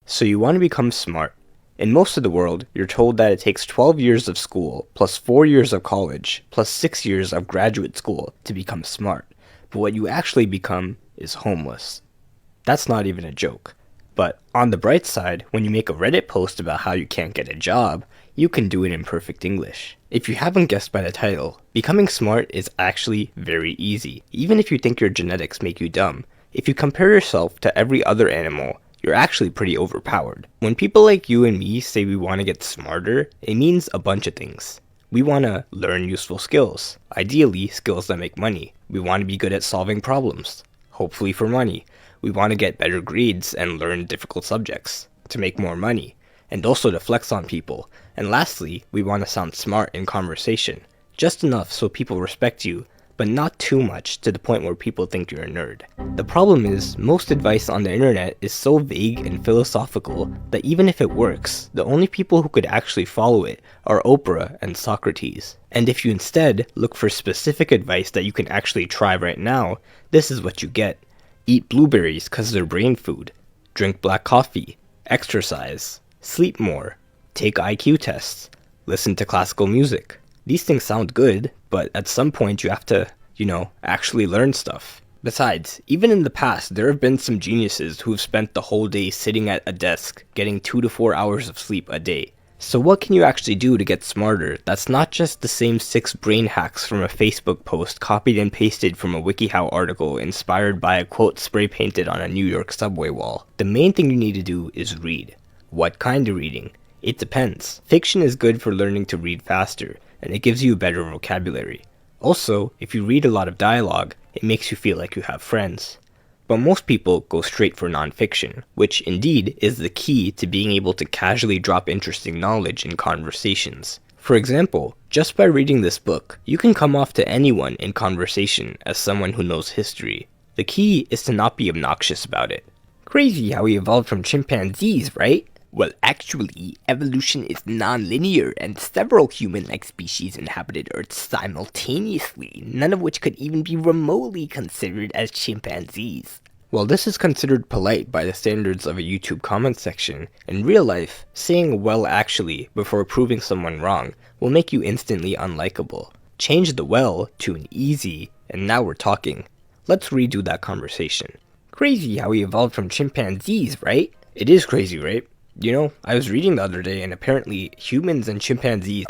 So you want to become smart. In most of the world, you're told that it takes 12 years of school, plus 4 years of college, plus 6 years of graduate school to become smart. But what you actually become is homeless. That's not even a joke. But on the bright side, when you make a Reddit post about how you can't get a job, you can do it in perfect English. If you haven't guessed by the title, becoming smart is actually very easy. Even if you think your genetics make you dumb, if you compare yourself to every other animal, you're actually pretty overpowered. When people like you and me say we want to get smarter, it means a bunch of things. We want to learn useful skills, ideally skills that make money. We want to be good at solving problems, hopefully for money. We want to get better grades and learn difficult subjects to make more money, and also to flex on people. And lastly, we want to sound smart in conversation, just enough so people respect you, but not too much to the point where people think you're a nerd. The problem is, most advice on the internet is so vague and philosophical that even if it works, the only people who could actually follow it are Oprah and Socrates. And if you instead look for specific advice that you can actually try right now, this is what you get. Eat blueberries cause they're brain food. Drink black coffee. Exercise. Sleep more. Take IQ tests. Listen to classical music. These things sound good, but at some point you have to, actually learn stuff. Besides, even in the past, there have been some geniuses who've spent the whole day sitting at a desk, getting 2 to 4 hours of sleep a day. So what can you actually do to get smarter that's not just the same 6 brain hacks from a Facebook post copied and pasted from a WikiHow article inspired by a quote spray painted on a New York subway wall? The main thing you need to do is read. What kind of reading? It depends. Fiction is good for learning to read faster, and it gives you a better vocabulary. Also, if you read a lot of dialogue, it makes you feel like you have friends. But most people go straight for nonfiction, which indeed is the key to being able to casually drop interesting knowledge in conversations. For example, just by reading this book, you can come off to anyone in conversation as someone who knows history. The key is to not be obnoxious about it. Crazy how we evolved from chimpanzees, right? Well, actually, evolution is non-linear, and several human-like species inhabited Earth simultaneously, none of which could even be remotely considered as chimpanzees. While this is considered polite by the standards of a YouTube comment section, in real life, saying "well actually" before proving someone wrong will make you instantly unlikable. Change the "well" to an "easy," and now we're talking. Let's redo that conversation. Crazy how we evolved from chimpanzees, right? It is crazy, right? I was reading the other day and apparently humans and chimpanzees...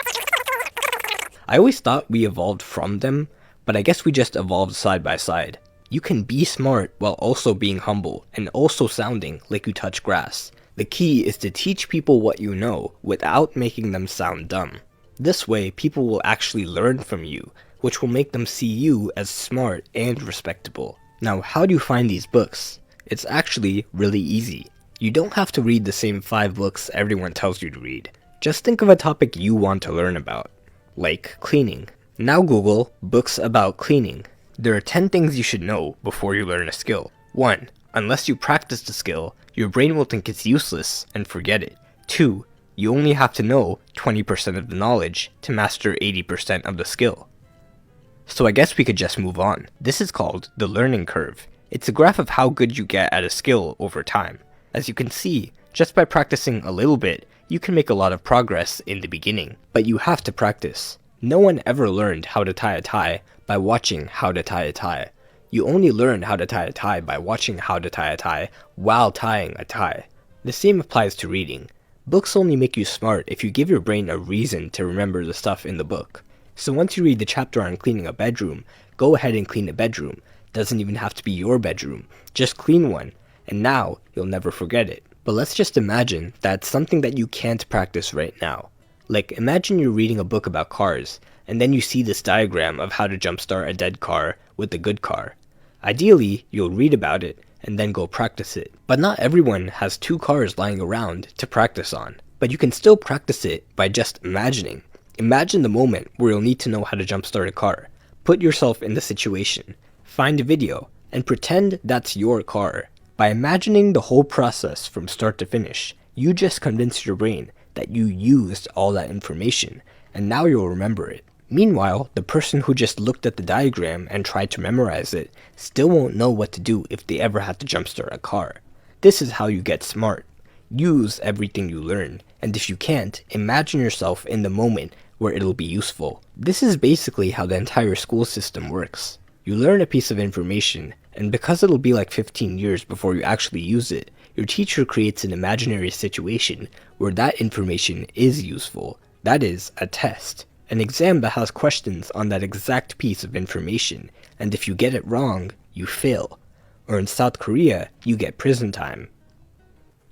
I always thought we evolved from them, but I guess we just evolved side by side. You can be smart while also being humble and also sounding like you touch grass. The key is to teach people what you know without making them sound dumb. This way, people will actually learn from you, which will make them see you as smart and respectable. Now, how do you find these books? It's actually really easy. You don't have to read the same 5 books everyone tells you to read. Just think of a topic you want to learn about, like cleaning. Now Google books about cleaning. There are 10 things you should know before you learn a skill. 1. Unless you practice the skill, your brain will think it's useless and forget it. 2. You only have to know 20% of the knowledge to master 80% of the skill. So I guess we could just move on. This is called the learning curve. It's a graph of how good you get at a skill over time. As you can see, just by practicing a little bit, you can make a lot of progress in the beginning. But you have to practice. No one ever learned how to tie a tie by watching how to tie a tie. You only learn how to tie a tie by watching how to tie a tie while tying a tie. The same applies to reading. Books only make you smart if you give your brain a reason to remember the stuff in the book. So once you read the chapter on cleaning a bedroom, go ahead and clean a bedroom. Doesn't even have to be your bedroom. Just clean one. And now, you'll never forget it. But let's just imagine that's something that you can't practice right now. Like, imagine you're reading a book about cars, and then you see this diagram of how to jumpstart a dead car with a good car. Ideally, you'll read about it, and then go practice it. But not everyone has 2 cars lying around to practice on. But you can still practice it by just imagining. Imagine the moment where you'll need to know how to jumpstart a car. Put yourself in the situation. Find a video, and pretend that's your car. By imagining the whole process from start to finish, you just convinced your brain that you used all that information, and now you'll remember it. Meanwhile, the person who just looked at the diagram and tried to memorize it still won't know what to do if they ever had to jumpstart a car. This is how you get smart. Use everything you learn, and if you can't, imagine yourself in the moment where it'll be useful. This is basically how the entire school system works. You learn a piece of information, and because it'll be like 15 years before you actually use it, your teacher creates an imaginary situation where that information is useful. That is, a test. An exam that has questions on that exact piece of information, and if you get it wrong, you fail. Or in South Korea, you get prison time.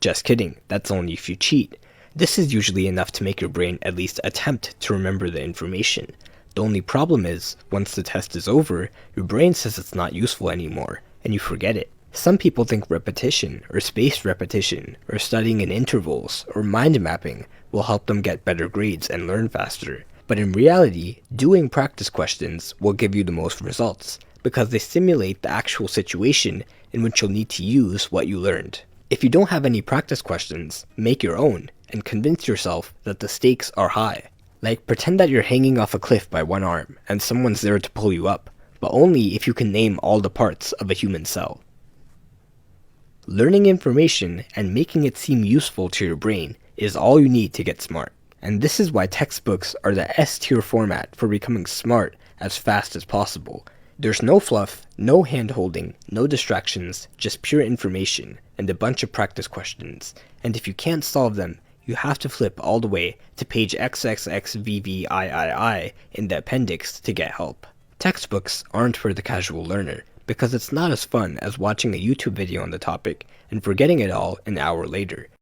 Just kidding, that's only if you cheat. This is usually enough to make your brain at least attempt to remember the information. The only problem is, once the test is over, your brain says it's not useful anymore, and you forget it. Some people think repetition, or spaced repetition, or studying in intervals, or mind mapping will help them get better grades and learn faster. But in reality, doing practice questions will give you the most results, because they simulate the actual situation in which you'll need to use what you learned. If you don't have any practice questions, make your own, and convince yourself that the stakes are high. Like, pretend that you're hanging off a cliff by one arm, and someone's there to pull you up, but only if you can name all the parts of a human cell. Learning information and making it seem useful to your brain is all you need to get smart. And this is why textbooks are the S-tier format for becoming smart as fast as possible. There's no fluff, no hand-holding, no distractions, just pure information, and a bunch of practice questions. And if you can't solve them, you have to flip all the way to page XXXVVIII in the appendix to get help. Textbooks aren't for the casual learner, because it's not as fun as watching a YouTube video on the topic and forgetting it all an hour later.